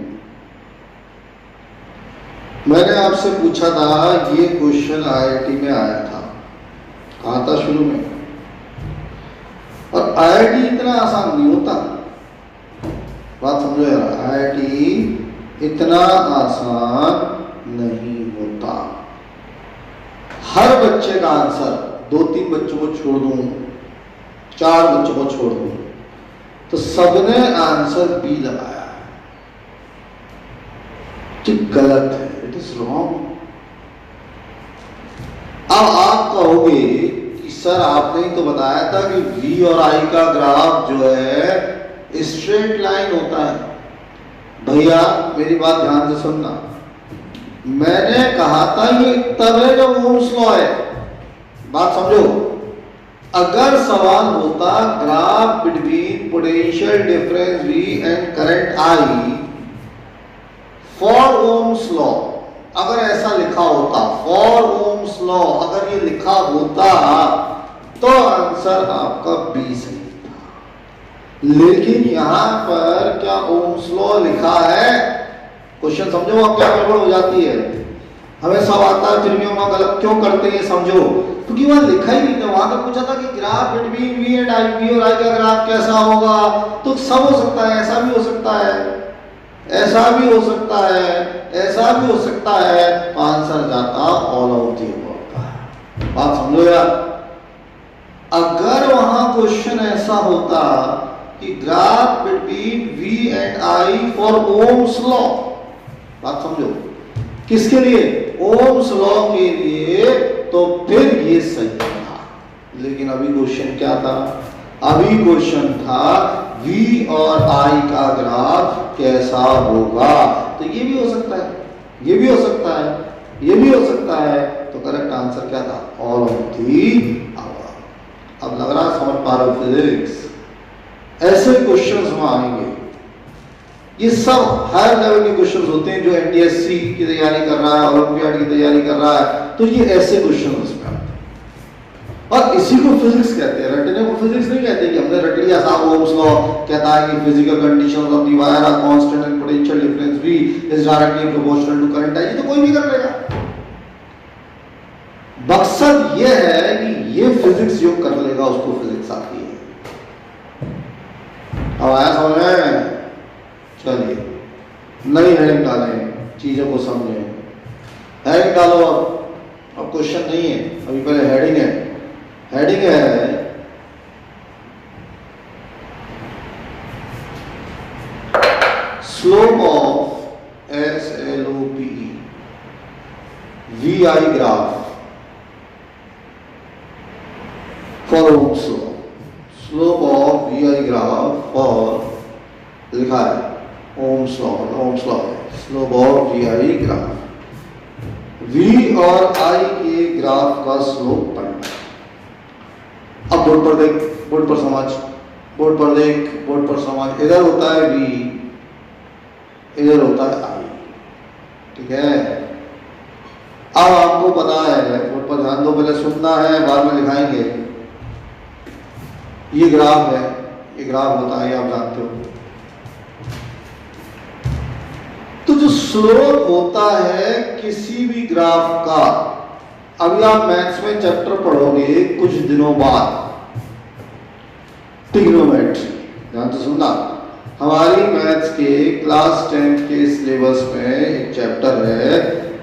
मैंने आपसे पूछा था, ये क्वेश्चन आईआईटी में आया था, कहा था शुरू में, और आईआईटी इतना आसान नहीं होता। बात समझो यार, आईआईटी इतना आसान नहीं होता। हर बच्चे का आंसर, 2-3 बच्चों को छोड़ दूं, 4 बच्चों को छोड़ दूं, तो सबने आंसर बी लगाया है, जो गलत है, इट इज रॉन्ग। अब आप कहोगे कि सर आपने ही तो बताया था कि वी और आई का ग्राफ जो है स्ट्रेट लाइन होता है। भैया मेरी बात ध्यान से सुनना, मैंने कहा था ये तब है जब ओम्स लॉ है। बात समझो, अगर सवाल होता graph between potential difference V and current I for Ohm's law, अगर ऐसा लिखा होता, फॉर ओम्स लॉ अगर ये लिखा होता तो आंसर आपका बी सही था। लेकिन यहां पर क्या ओम्स लॉ लिखा है? क्वेश्चन समझो, आप क्या गड़बड़ हो जाती है। हमें सब आता है फिर भी हम गलत क्यों करते हैं, समझो। क्योंकि वहां लिखा ही नहीं था, वहां तो पूछा था कि graph between V and I, V और I का ग्राफ कैसा होगा, तो सब हो सकता है, ऐसा भी हो सकता है, ऐसा भी हो सकता है, ऐसा भी हो सकता है, तो आंसर जाता ऑल ऑफ द अबव का। बात समझो यार, अगर वहां क्वेश्चन ऐसा होता कि graph between V and I for Ohm's law, बात समझो, किसके लिए? ओम्स लॉ के लिए, तो फिर ये सही था। लेकिन अभी क्वेश्चन क्या था? अभी क्वेश्चन था V और I का ग्राफ कैसा होगा। तो ये भी हो सकता है, ये भी हो सकता है, ये भी हो सकता है, तो करेक्ट आंसर क्या था? All of the above. अब लग रहा है समझ पा रहे हो फिजिक्स? ऐसे क्वेश्चंस वहां आएंगे। ये सब हायर लेवल के क्वेश्चंस होते हैं, जो एनटीएससी की तैयारी कर रहा है, ओलंपियाड की तैयारी कर रहा है, तो ये ऐसे क्वेश्चन उसमें आते हैं। और इसी को फिजिक्स कहते हैं, रटने को फिजिक्स नहीं कहते कि हमने रट लिया। साहब ओम्स लॉ कहता है कि physical conditions of the wire are constant and potential difference V is directly proportional to current I, ये तो कोई भी कर लेगा। मकसद ये है कि ये फिजिक्स जो कर लेगा उसको फिजिक्स आती है। अब आया समझ में? चलिए, नई हेडिंग डालें, चीजों को समझें। हेडिंग डालो। अब क्वेश्चन नहीं है, अभी पहले हेडिंग है। हेडिंग है slope of SLOPE VI graph for Ohm's law. Slope ऑफ VI ग्राफ फॉर, लिखा है Ohm's law, Ohm's law slope ऑफ VI ग्राफ, V और I के ग्राफ का स्लोप पढ़ना। अब बोर्ड पर देख, बोर्ड पर समझ, बोर्ड पर देख, बोर्ड पर समझ। इधर होता है V, इधर होता है I, ठीक है। अब आपको पता है, बोर्ड पर ध्यान दो, पहले सुनना है, बाद में लिखाएंगे। ये ग्राफ है, ये ग्राफ होता है, आप जानते हो। तो जो स्लोप होता है किसी भी ग्राफ का, अभी आप मैथ्स में चैप्टर पढ़ोगे कुछ दिनों बाद, ट्रिग्नोमेट्री। ध्यान से सुनना, हमारी मैथ्स के क्लास 10 के सिलेबस में एक चैप्टर है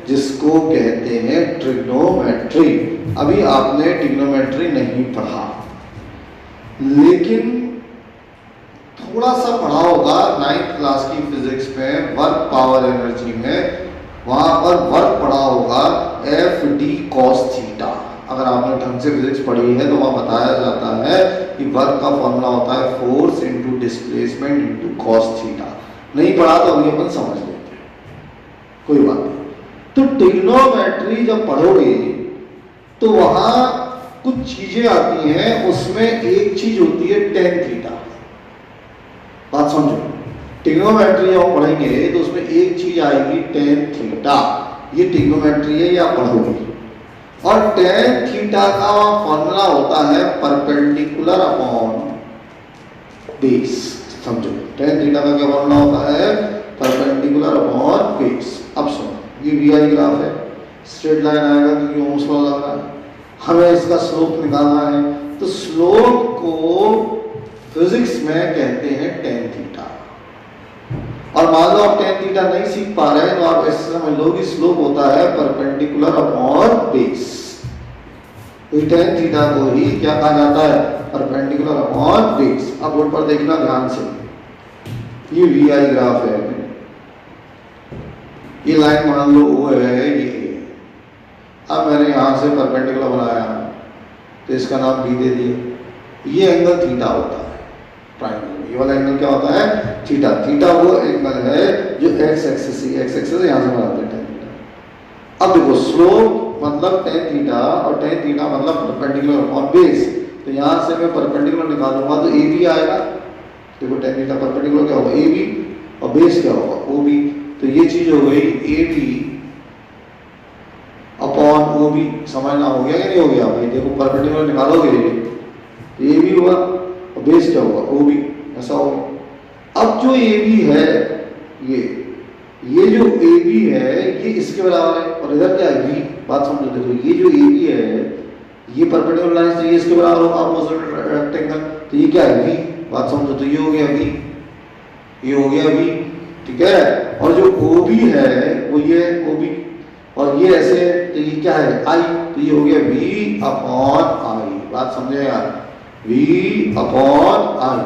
जिसको कहते हैं ट्रिग्नोमेट्री। अभी आपने ट्रिग्नोमेट्री नहीं पढ़ा, लेकिन थोड़ा सा पढ़ा होगा 9th क्लास की फिजिक्स में, वर्क पावर एनर्जी में, वहां पर वर्क पढ़ा होगा FD cos थीटा। अगर आपने ढंग से फिजिक्स पढ़ी है तो वहां बताया जाता है कि वर्क का फॉर्मूला होता है force into displacement into cos theta. नहीं पढ़ा तो अभी अपन समझ लेते हैं, कोई बात नहीं। तो ट्रिग्नोमेट्री जब पढ़ोगे तो वहां कुछ चीजें आती हैं, उसमें एक चीज होती है tan थीटा। बात समझो, ट्रिग्नोमेट्री जब पढ़ेंगे तो उसमें एक चीज आएगी tan थीटा। ये ट्रिग्नोमेट्री है, ये आप पढ़ोगे। और tan थीटा का फॉर्मूला होता है परपेंडिकुलर अपॉन बेस। समझो tan थीटा का क्या फॉर्मूला होता है, परपेंडिकुलर अपॉन बेस। अब सुनो, ये वी आई ग्राफ है, स्ट्रेट लाइन आएगा क्योंकि ओम्स लॉ लग रहा है, हमें इसका स्लोप निकालना है। तो स्लोप को फिजिक्स में कहते हैं tan थीटा। और मान लो आप tan थीटा नहीं सीख पा रहे हैं तो आप ऐसे समझ लो कि स्लोप होता है perpendicular upon base. tan theta को ही क्या कहा जाता है, परपेंडिकुलर अपॉन बेस। अब बोर्ड पर देखना ध्यान से, ये वी आई ग्राफ है, ये लाइन मान लो ओ है, ये अब मैंने यहां से परपेंडिकुलर बनाया तो इसका नाम बी दे दिया। ये एंगल थीटा होता है ट्रायंगल, ये वाला एंगल क्या होता है, थीटा। थीटा वो एंगल है जो एक्स एक्सिस यहां से बनाते हैं tan थीटा। अब देखो स्लोप मतलब tan थीटा और tan थीटा मतलब परपेंडिकुलर अपॉन बेस। तो यहां से मैं परपेंडिकुलर निकालूंगा तो ए बी आएगा। देखो tan थीटा परपेंडिकुलर क्या होगा, ए बी, और बेस क्या होगा, ओ बी। तो ये चीज हो गई A B upon O B. समझना हो गया कि नहीं हो गया भाई? देखो परपेंडिकुलर निकालोगे तो ए बी हुआ और बेस क्या होगा, ओ बी, ऐसा होगा। अब जो ए बी है, ये जो ए बी है ये इसके बराबर है, और इधर क्या है, वी। बात समझो, देखो ये जो ए बी है ये परपेंडिकुलर लाइन से ये इसके बराबर होगा अपोजिट रेक्टेंगल, तो ये क्या है, वी। बात समझो, तो ये हो गया वी, ये हो गया वी, ठीक है। और जो ओ बी है वो ये ओ बी, और ये ऐसे, तो ये क्या है, आई, तो ये हो गया v अपॉन आई। बात समझे यार, v अपॉन आई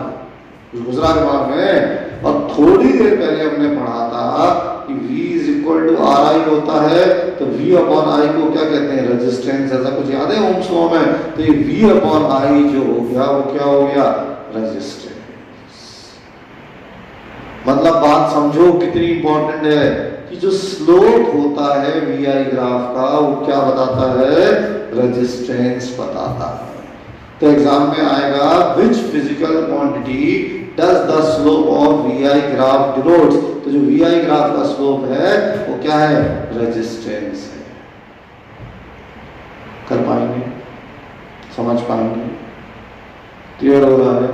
गुजरा दिमाग में। और थोड़ी देर पहले हमने पढ़ा था कि v is equal to R I होता है, तो v अपॉन आई को क्या कहते हैं, रेजिस्टेंस। ऐसा कुछ याद है ओम्स लॉ में? तो ये v अपॉन आई जो हो गया वो क्या हो गया, रेजिस्टेंस। मतलब बात समझो कितनी इंपॉर्टेंट है कि जो स्लोप होता है वी आई ग्राफ का वो क्या बताता है, रेजिस्टेंस बताता है। तो एग्जाम में आएगा which physical quantity does the slope of V I graph denotes. तो जो वी आई ग्राफ का स्लोप है वो क्या है, रेजिस्टेंस है। कर पाएंगे, समझ पाएंगे, क्लियर हो रहा है?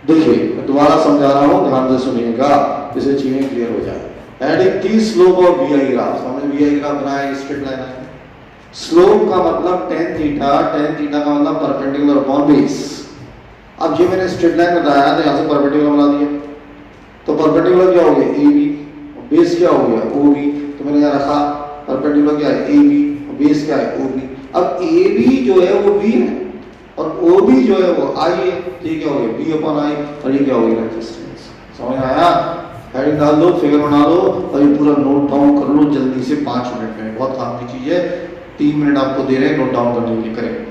देखिए मैं दोबारा समझा रहा हूं, ध्यान से सुनिएगा जिससे चीजें क्लियर हो जाए। Adding the slope of V I graph, हमने वी आई ग्राफ बनाया, स्ट्रेट लाइन है। स्लोप का मतलब tan थीटा, tan थीटा का मतलब परपेंडिकुलर अपॉन बेस। अब ये मैंने स्ट्रेट लाइन बताया तो यहां से परपेंडिकुलर बना दिया, तो परपेंडिकुलर क्या हो गया, ए बी, और बेस क्या हो गया, ओ बी। तो मैंने यहां रखा परपेंडिकुलर क्या है, ए बी, और बेस क्या है, ओ बी। अब ए बी जो है वो बी है और ओ बी जो है वो आई है, तो ये क्या हो गया, बी अपॉन आई, और ये क्या हो गया, रेजिस्टेंस। समझ आया? हेडिंग डाल दो, फिगर बना लो और ये पूरा नोट डाउन कर लो जल्दी से 5 मिनट में। बहुत काम की चीज है, 3 मिनट आपको दे रहे हैं नोट डाउन करने के लिए, करें।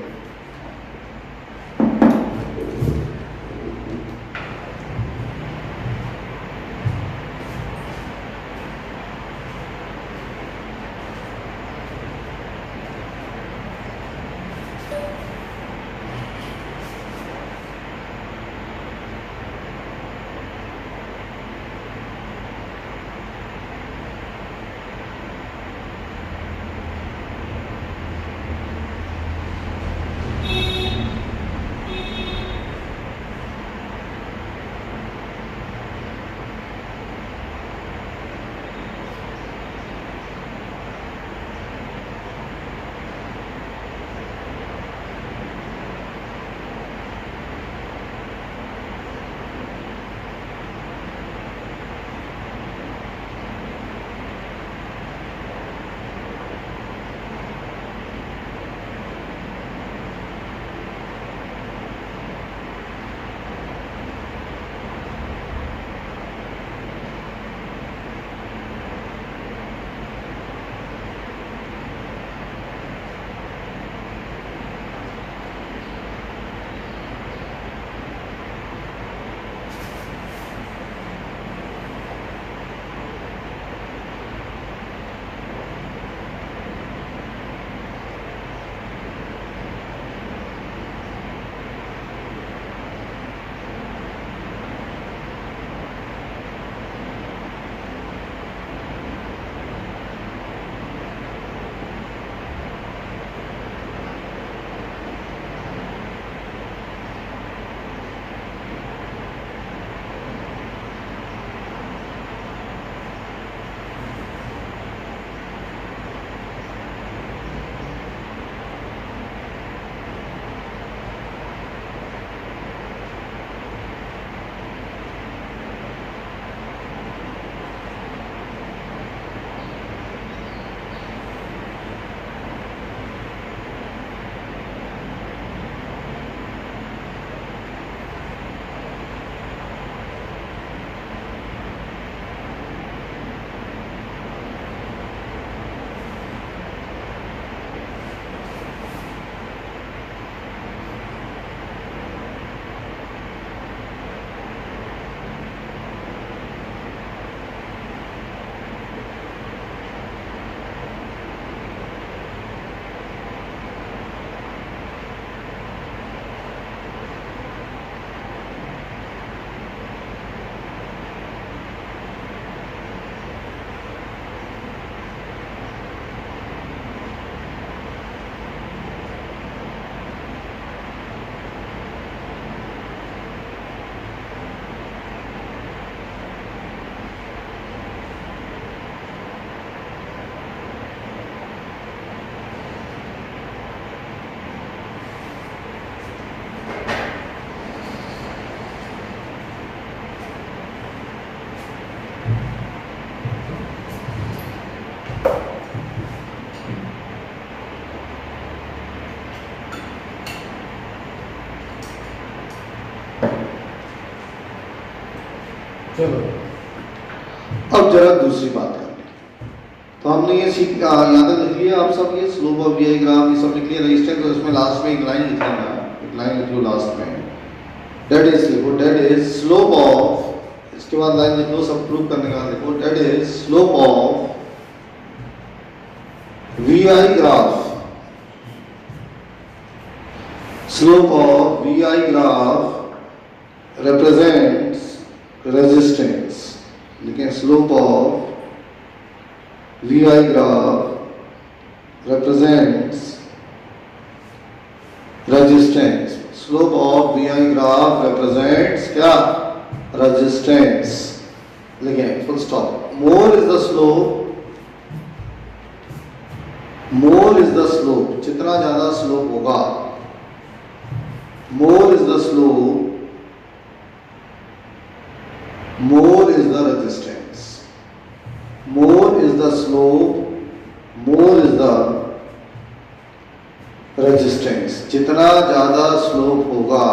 चलो अब जरा दूसरी बात करनी। तो हमने ये याद लिख लिया आप सब, ये slope of V I graph ये सब लिख लिया, रेजिस्टेंस। तो इसमें लास्ट में एक लाइन लिख लेना, एक लाइन लिख लो लास्ट में, दैट इज लिखो, दैट इज स्लोप ऑफ, इसके बाद लाइन लिख लो, सब प्रूव करने के बाद लिखो, that is slope of V I graph, slope of V I graph represents resistance, लेकिन स्लोप ऑफ VI graph represents resistance. Slope of VI graph represents क्या? Resistance. लिखें full stop. More is the slope. जितना ज़्यादा slope होगा, more is the slope, more is the resistance. More is the slope, more is the resistance. जितना ज़्यादा slope होगा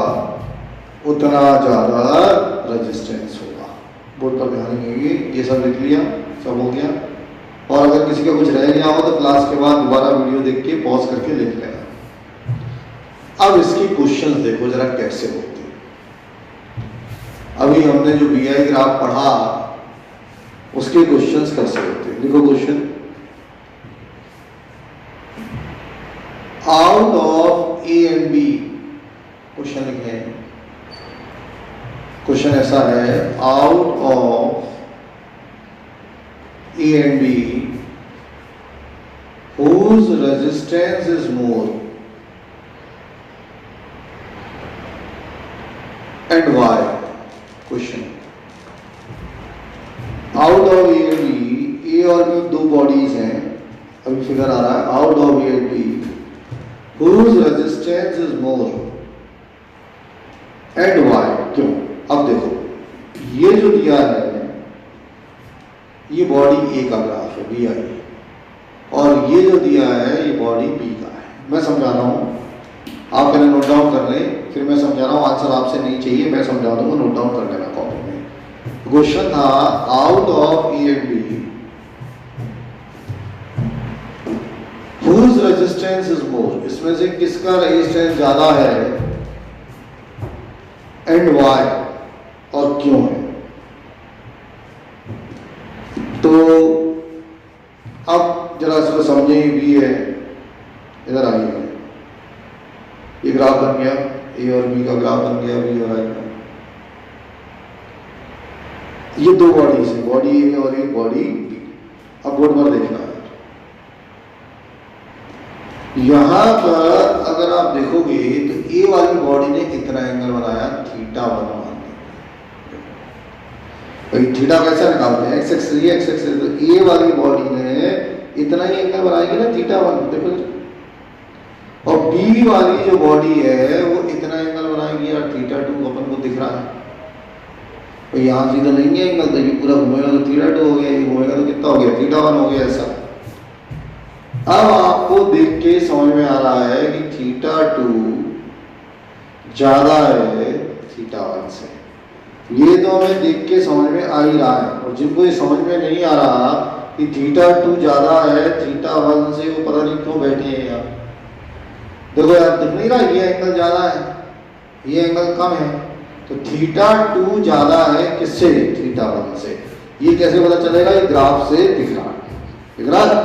उतना ज़्यादा resistance होगा। बोर्ड पर ध्यान रखिए, ये सब लिख लिया, सब हो गया। और अगर किसी का कुछ रह गया हो तो क्लास के बाद दोबारा वीडियो देख के पॉज करके लिख लेना। अब इसकी क्वेश्चंस देखो जरा कैसे होते हैं। अभी हमने जो VI ग्राफ पढ़ा उसके क्वेश्चंस कैसे होते हैं, देखो question, out of A and B, question लिखे हैं। क्वेश्चन ऐसा है, out of A and B whose resistance is more and why? Question, out of A and B, A और बी दो बॉडीज हैं, अभी फिगर आ रहा है, out of A and B whose resistance is more and why, क्यों? अब देखो ये जो दिया है ये बॉडी ए का ग्राफ है बी आई, और ये जो दिया है ये बॉडी बी का है। मैं समझा रहा हूं, आप पहले नोट डाउन कर लें, फिर मैं समझा रहा हूं, आंसर आपसे नहीं चाहिए, मैं समझा दूंगा, नोट डाउन कर लेना कॉपी में। क्वेश्चन था out of A and B whose resistance is more, इसमें से किसका रेजिस्टेंस ज्यादा है एंड why, और क्यों है। तो अब जरा इसको समझें, बी है, इधर आइए, ये ग्राफ बन गया, ए और बी का ग्राफ बन गया, बी और आई का। ये दो बॉडीज है, बॉडी ए और एक बॉडी बी। अब बोर्ड पर देखना है, यहां पर अगर आप देखोगे तो ए वाली बॉडी ने कितना एंगल बनाया, थीटा बना। थीटा कैसा निकालते हैं, एक्स एक्स ये एक्स एक्स, तो ए वाली बॉडी ने इतना ही एंगल बनाएगी ना, थीटा वन, देखो। और बी वाली जो बॉडी है वो इतना एंगल बनाएगी यार, थीटा टू अपन को दिख रहा है। तो यहाँ सीधा लेंगे एंगल, तो ये पूरा घूमेगा तो थीटा टू हो गया, ये घूमेगा तो कितना हो गया, थीटा वन हो गया। ऐसा अब आपको देख के समझ में आ रहा है कि थीटा टू ज्यादा है थीटा वन से, ये तो हमें देख के समझ में आ ही रहा है। और जिनको ये समझ में नहीं आ रहा कि थीटा टू ज्यादा है थीटा वन से, वो पता नहीं क्यों बैठे हैं यार। देखो यार, दिख नहीं रहा ये एंगल ज्यादा है, ये एंगल कम है, तो थीटा टू ज्यादा है किससे, थीटा वन से। ये कैसे पता चलेगा, ये ग्राफ से दिख रहा है।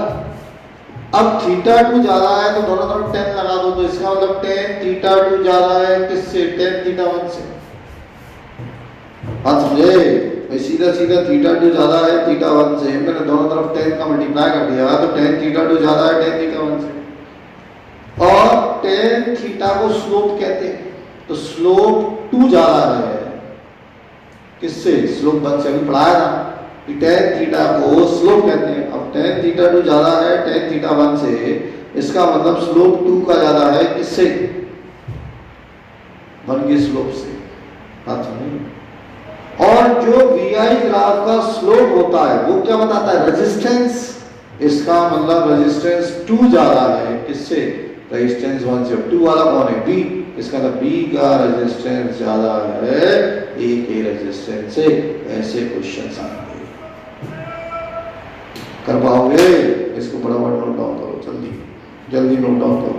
अब थीटा टू ज्यादा है तो दोनों तरफ टेन लगा दो, तो इसका मतलब टेन थीटा टू ज्यादा है किससे, टेन थीटा वन से। बात समझे भाई, सीधा सीधा थीटा टू ज्यादा है थीटा वन से, मैंने दोनों तरफ टेन का मल्टीप्लाई कर दिया, तो टेन थीटा टू ज्यादा है टेन थीटा वन से। और टेन थीटा को स्लोप कहते हैं, तो स्लोप टू ज्यादा है किससे, स्लोप वन से। अभी पढ़ाया था कि टेन थीटा को स्लोप कहते हैं। अब टेन थीटा टू ज्यादा है टेन थीटा वन से, इसका मतलब स्लोप टू का ज्यादा है किससे, वन के स्लोप से। बात समझे। और जो VI ग्राफ का स्लोप होता है वो क्या बताता है, रेजिस्टेंस। इसका मतलब रेजिस्टेंस टू ज्यादा है किससे, रेजिस्टेंस वन से। टू वाला कौन है, बी। इसका मतलब बी का रेजिस्टेंस ज्यादा है ए के रेजिस्टेंस से। ऐसे क्वेश्चन आएंगे, कर पाओगे? इसको फटाफट नोट डाउन करो, जल्दी जल्दी नोट डाउन करो।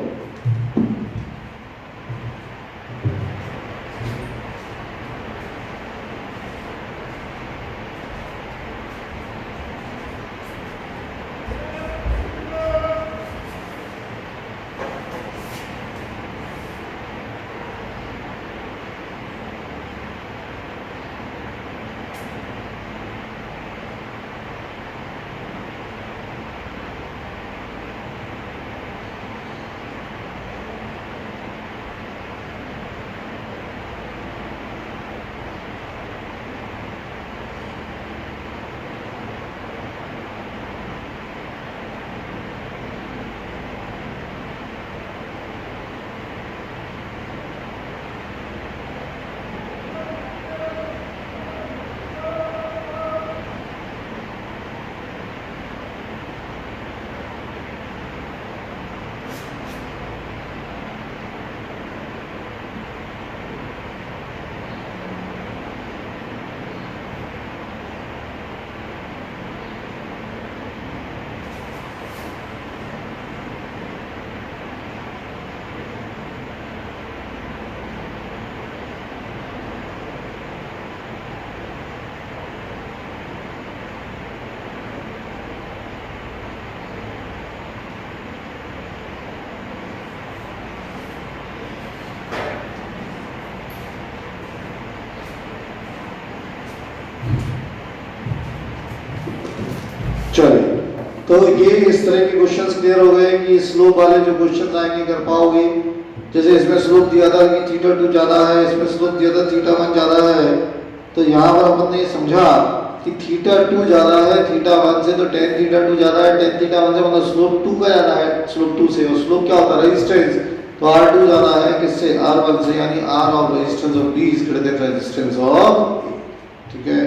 चलिए, तो ये इस तरह के क्वेश्चंस क्लियर हो गए कि स्लोप वाले जो क्वेश्चंस आएंगे कर पाओगे। जैसे इसमें स्लोप दिया था कि θ2 ज्यादा है, इसमें स्लोप दिया था θ1 ज्यादा है, तो यहाँ पर अपन ने समझा कि θ2 ज्यादा है θ1 से, तो tan θ2 ज्यादा है tan θ1 से, मतलब स्लोप 2 का ज्यादा है स्लोप 2 से। और स्लोप क्या होता है? रेजिस्टेंस, तो R2 ज्यादा है किससे? R1 से, यानी R of resistance of B is greater than resistance of A। ठीक है,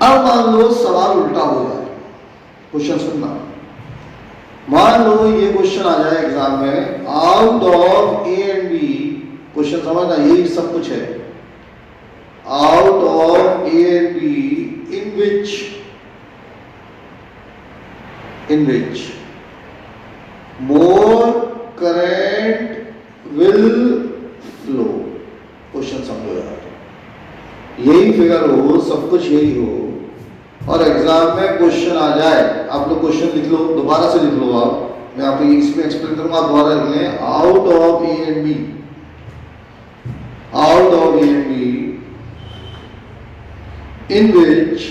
अब मान लो सवाल उल्टा हो जाए, क्वेश्चन सुनना। मान लो ये क्वेश्चन आ जाए एग्जाम में, out of A and B, question समझना यही सब कुछ है, out of A and B in which more current will flow. Question समझो यार, यही फिगर हो, सब कुछ यही हो, और एग्जाम में क्वेश्चन आ जाए, आप लोग क्वेश्चन लिख लो, दोबारा से लिख लो आप, मैं आपको इसमें एक्सप्लेन करूंगा, आप दोबारा लिख लें। Out of A and B, out of A and B in which